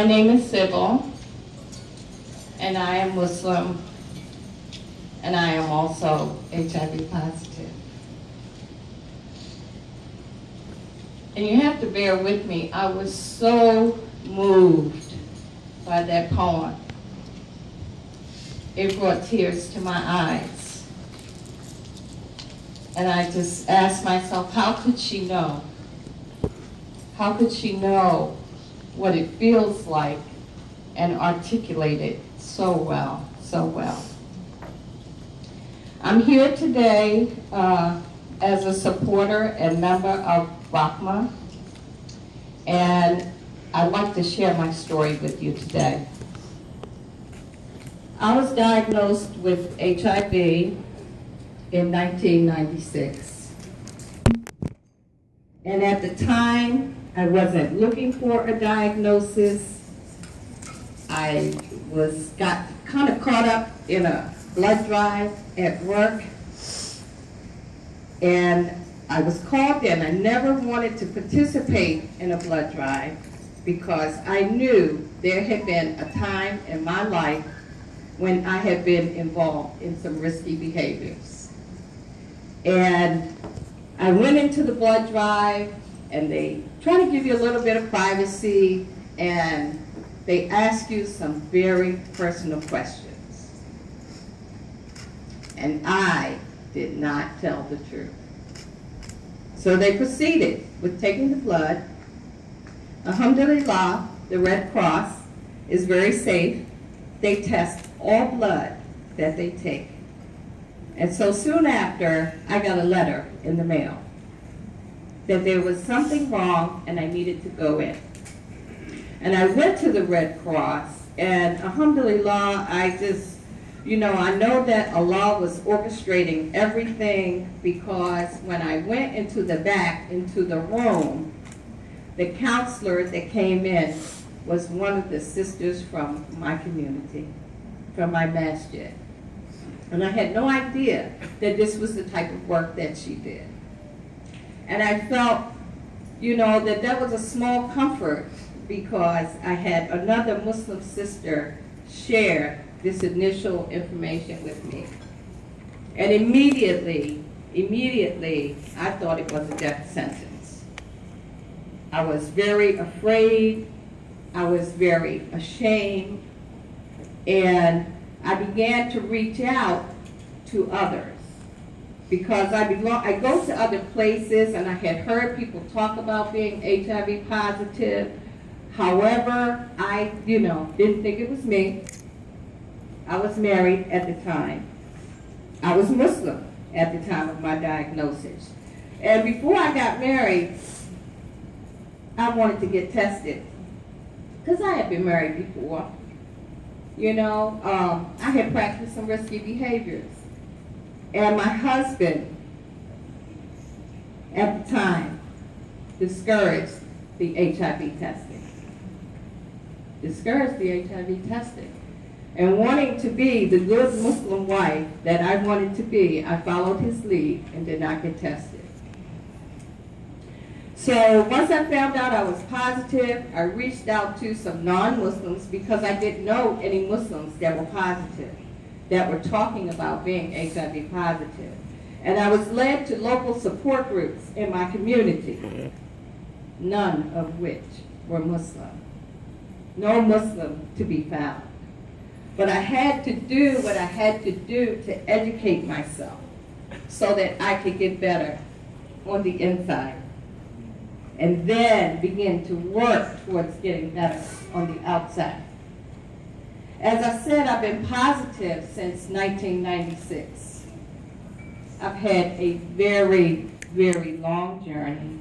My name is Sybil, and I am Muslim, and I am also HIV positive. And you have to bear with me, I was so moved by that poem. It brought tears to my eyes. And I just asked myself, how could she know? How could she know what it feels like and articulate it so well, so well? I'm here today as a supporter and member of RAHMA, and I'd like to share my story with you today. I was diagnosed with HIV in 1996. And at the time, I wasn't looking for a diagnosis. I got kind of caught up in a blood drive at work. And I was called in. I never wanted to participate in a blood drive because I knew there had been a time in my life when I had been involved in some risky behaviors. And I went into the blood drive, and they try to give you a little bit of privacy, and they ask you some very personal questions. And I did not tell the truth. So they proceeded with taking the blood. Alhamdulillah, the Red Cross is very safe. They test all blood that they take. And so soon after, I got a letter in the mail that there was something wrong and I needed to go in. And I went to the Red Cross, and alhamdulillah, I just, I know that Allah was orchestrating everything, because when I went into the back, into the room, the counselor that came in was one of the sisters from my community, from my masjid. And I had no idea that this was the type of work that she did. And I felt, that was a small comfort, because I had another Muslim sister share this initial information with me. And immediately, I thought it was a death sentence. I was very afraid. I was very ashamed. And I began to reach out to others, because I go to other places, and I had heard people talk about being HIV positive. However, I, didn't think it was me. I was married at the time. I was Muslim at the time of my diagnosis. And before I got married, I wanted to get tested, because I had been married before. I had practiced some risky behaviors. And my husband, at the time, discouraged the HIV testing. And wanting to be the good Muslim wife that I wanted to be, I followed his lead and did not get tested. So once I found out I was positive, I reached out to some non-Muslims, because I didn't know any Muslims that were positive, that were talking about being HIV positive. And I was led to local support groups in my community, none of which were Muslim. No Muslim to be found. But I had to do what I had to do to educate myself so that I could get better on the inside, and then begin to work towards getting better on the outside. As I said, I've been positive since 1996. I've had a very, very long journey.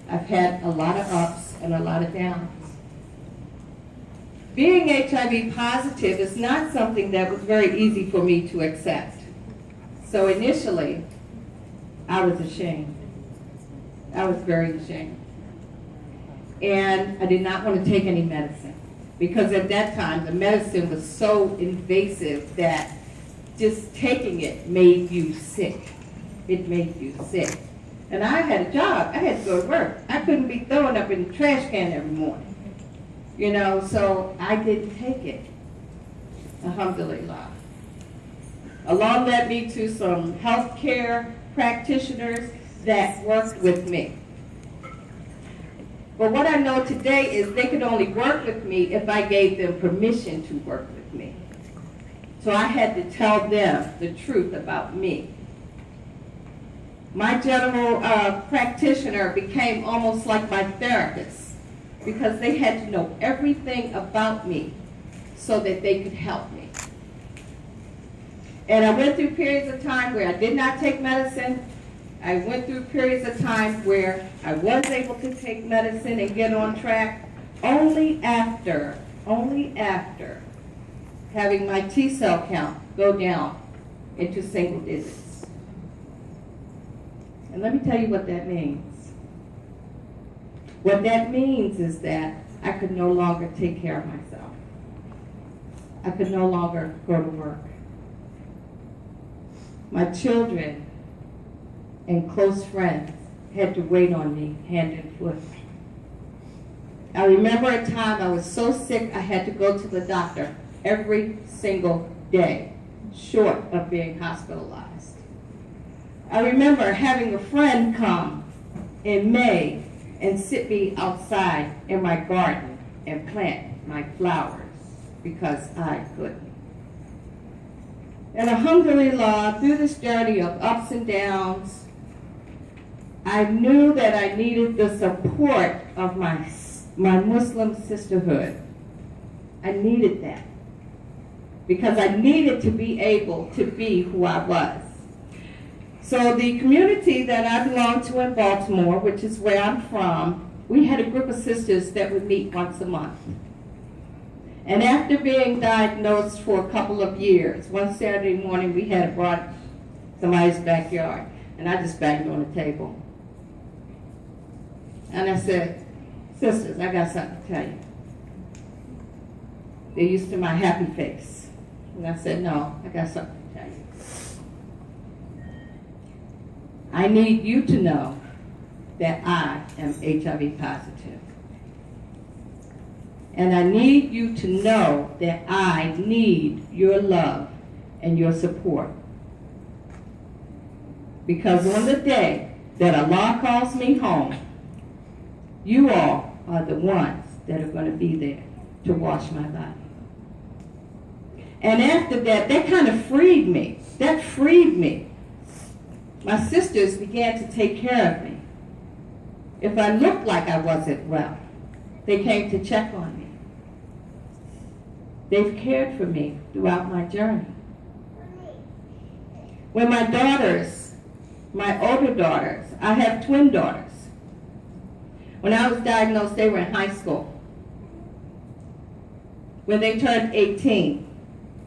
I've had a lot of ups and a lot of downs. Being HIV positive is not something that was very easy for me to accept. So initially, I was ashamed. I was very ashamed. And I did not want to take any medicine, because at that time, the medicine was so invasive that just taking it made you sick. It made you sick. And I had a job. I had to go to work. I couldn't be throwing up in the trash can every morning. You know, so I didn't take it. Alhamdulillah. Allah led me to some healthcare practitioners that worked with me. But what I know today is they could only work with me if I gave them permission to work with me. So I had to tell them the truth about me. My general practitioner became almost like my therapist because they had to know everything about me so that they could help me. And I went through periods of time where I did not take medicine. I went through periods of time where I was able to take medicine and get on track only after having my T-cell count go down into single digits. And let me tell you what that means. What that means is that I could no longer take care of myself. I could no longer go to work. My children and close friends had to wait on me hand and foot. I remember a time I was so sick I had to go to the doctor every single day, short of being hospitalized. I remember having a friend come in May and sit me outside in my garden and plant my flowers because I couldn't. And alhamdulillah, through this journey of ups and downs, I knew that I needed the support of my Muslim sisterhood. I needed that because I needed to be able to be who I was. So the community that I belong to in Baltimore, which is where I'm from, we had a group of sisters that would meet once a month. And after being diagnosed for a couple of years, one Saturday morning we had brought somebody's backyard, and I just banged on the table. And I said, sisters, I got something to tell you. They're used to my happy face. And I said, no, I got something to tell you. I need you to know that I am HIV positive. And I need you to know that I need your love and your support. Because on the day that Allah calls me home, you all are the ones that are going to be there to wash my body. And after that, that kind of freed me. That freed me. My sisters began to take care of me. If I looked like I wasn't well, they came to check on me. They've cared for me throughout my journey. When my daughters, my older daughters, I have twin daughters. When I was diagnosed, they were in high school. When they turned 18,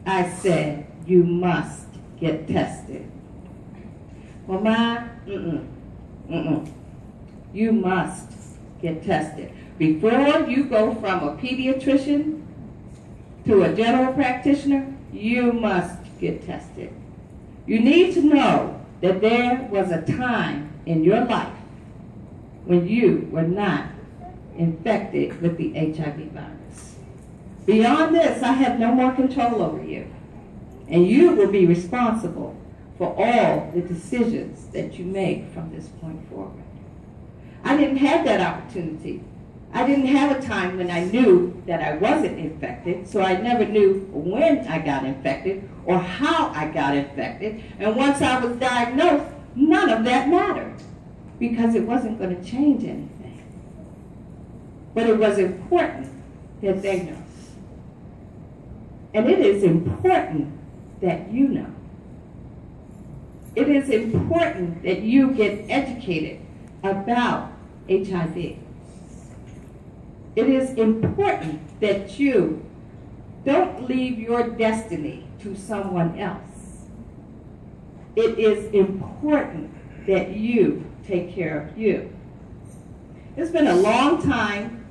I said, you must get tested. Well, Ma, you must get tested. Before you go from a pediatrician to a general practitioner, you must get tested. You need to know that there was a time in your life when you were not infected with the HIV virus. Beyond this, I have no more control over you. And you will be responsible for all the decisions that you make from this point forward. I didn't have that opportunity. I didn't have a time when I knew that I wasn't infected, so I never knew when I got infected or how I got infected. And once I was diagnosed, none of that mattered because it wasn't going to change anything. But it was important that they know. And it is important that you know. It is important that you get educated about HIV. It is important that you don't leave your destiny to someone else. It is important that you take care of you. It's been a long time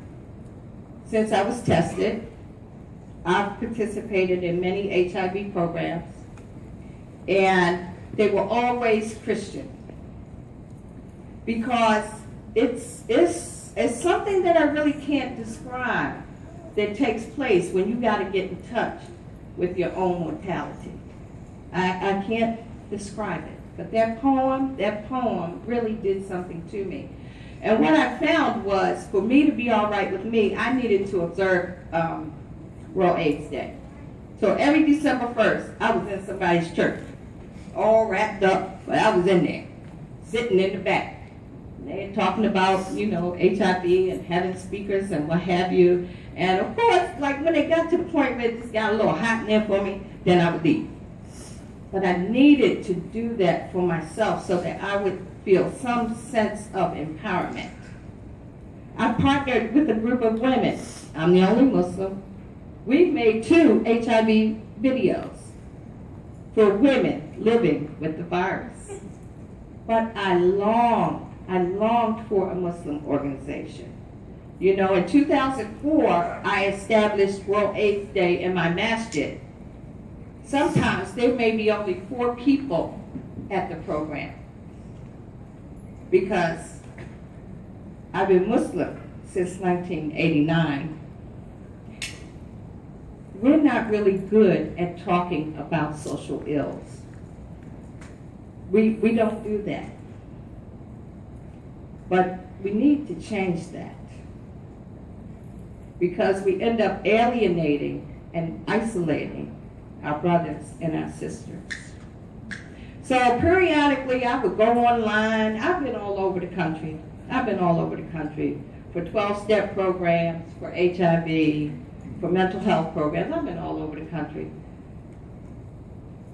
since I was tested. I've participated in many HIV programs, and they were always Christian because it's something that I really can't describe that takes place when you got to get in touch with your own mortality. I can't describe it, but that poem really did something to me. And what I found was, for me to be all right with me, I needed to observe World AIDS Day. So every December 1st, I was in somebody's church, all wrapped up, but I was in there, sitting in the back. They're talking about, you know, HIV and having speakers and what have you. And of course, like when they got to the point where it just got a little hot in there for me, then I would leave. But I needed to do that for myself so that I would feel some sense of empowerment. I partnered with a group of women. I'm the only Muslim. We've made 2 HIV videos for women living with the virus. But I longed for a Muslim organization. You know, in 2004, I established World AIDS Day in my masjid. Sometimes there may be only 4 people at the program because I've been Muslim since 1989. We're not really good at talking about social ills. We don't do that. But we need to change that, because we end up alienating and isolating our brothers and our sisters. So periodically I would go online. I've been all over the country. For 12-step programs, for HIV, for mental health programs. I've been all over the country.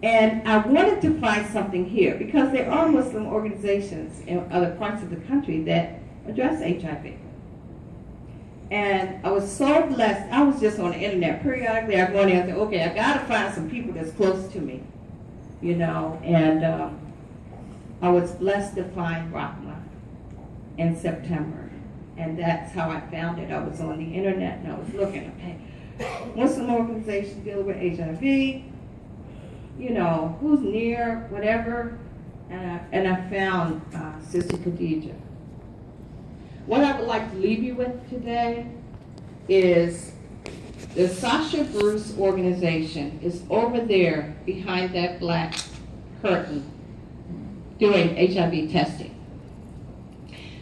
And I wanted to find something here, because there are Muslim organizations in other parts of the country that address HIV. And I was so blessed. I was just on the internet. Periodically I go in there and say, okay, I got to find some people that's close to me, you know. And I was blessed to find RAHMA in September. And that's how I found it. I was on the internet and I was looking, okay, Muslim organizations dealing with HIV, you know, who's near, whatever. And I found Sister Khadijah. What I would like to leave you with today is the Sasha Bruce organization is over there behind that black curtain doing HIV testing.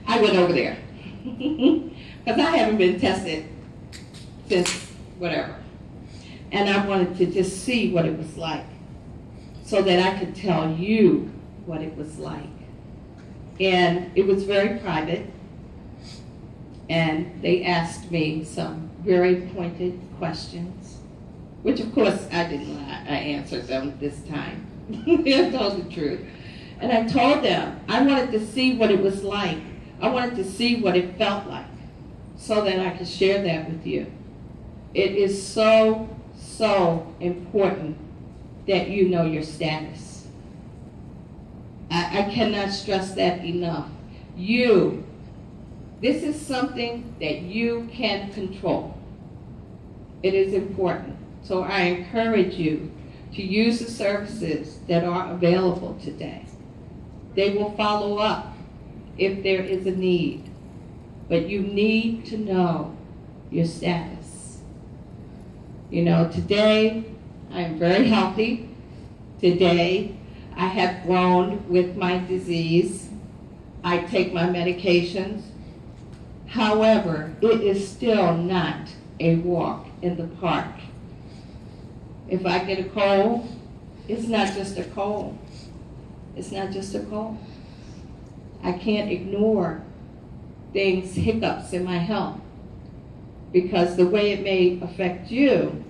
I went over there because I haven't been tested since whatever. And I wanted to just see what it was like so that I could tell you what it was like. And it was very private. And they asked me some very pointed questions, which of course I didn't lie. I answered them this time. I told the truth. And I told them I wanted to see what it was like. I wanted to see what it felt like so that I could share that with you. It is so, so important that you know your status. I cannot stress that enough. This is something that you can control. It is important. So I encourage you to use the services that are available today. They will follow up if there is a need. But you need to know your status. You know, today I am very healthy. Today I have grown with my disease. I take my medications. However, it is still not a walk in the park. If I get a cold, it's not just a cold. It's not just a cold. I can't ignore things, hiccups in my health, because the way it may affect you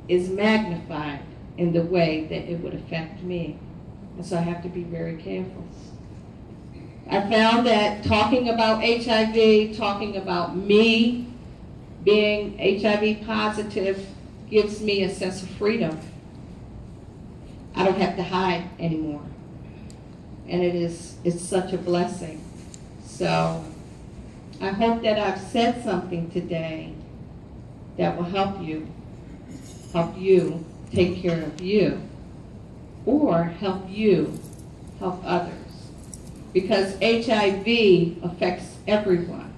is magnified in the way that it would affect me. And so I have to be very careful. I found that talking about HIV, talking about me being HIV positive, gives me a sense of freedom. I don't have to hide anymore. And it's such a blessing. So I hope that I've said something today that will help you take care of you, or help you help others. Because HIV affects everyone.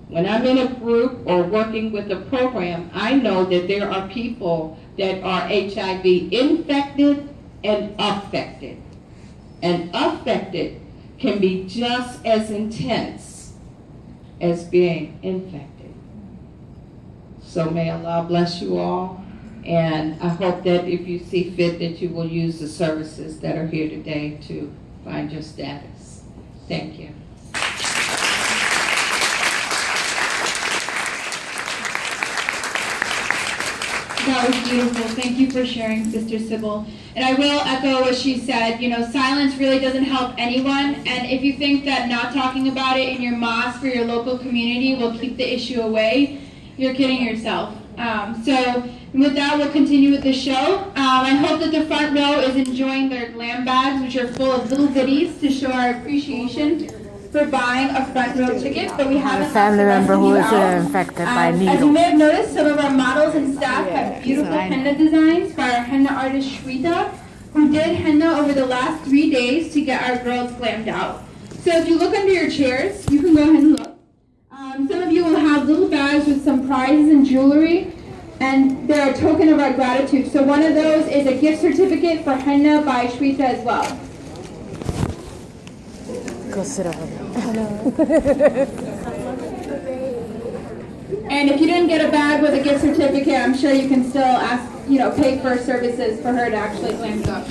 When I'm in a group or working with a program, I know that there are people that are HIV infected and affected. And affected can be just as intense as being infected. So may Allah bless you all. And I hope that if you see fit that you will use the services that are here today to find your status. Thank you. That was beautiful. Thank you for sharing, Sister Sybil. And I will echo what she said. You know, silence really doesn't help anyone. And if you think that not talking about it in your mosque or your local community will keep the issue away, you're kidding yourself. So with that, we'll continue with the show. I hope that the front row is enjoying their glam bags, which are full of little goodies to show our appreciation for buying a front row ticket, but we have a family member who is infected by needles. As you may have noticed, some of our models and staff have beautiful henna designs by our henna artist Shweta, who did henna over the last 3 days to get our girls glammed out. So if you look under your chairs, you can go ahead and look. Some of you will have little bags with some prizes and jewelry, and they're a token of our gratitude. So one of those is a gift certificate for henna by Shweta as well. Go sit over there. And if you didn't get a bag with a gift certificate, I'm sure you can still ask, pay for services for her to actually glam you up.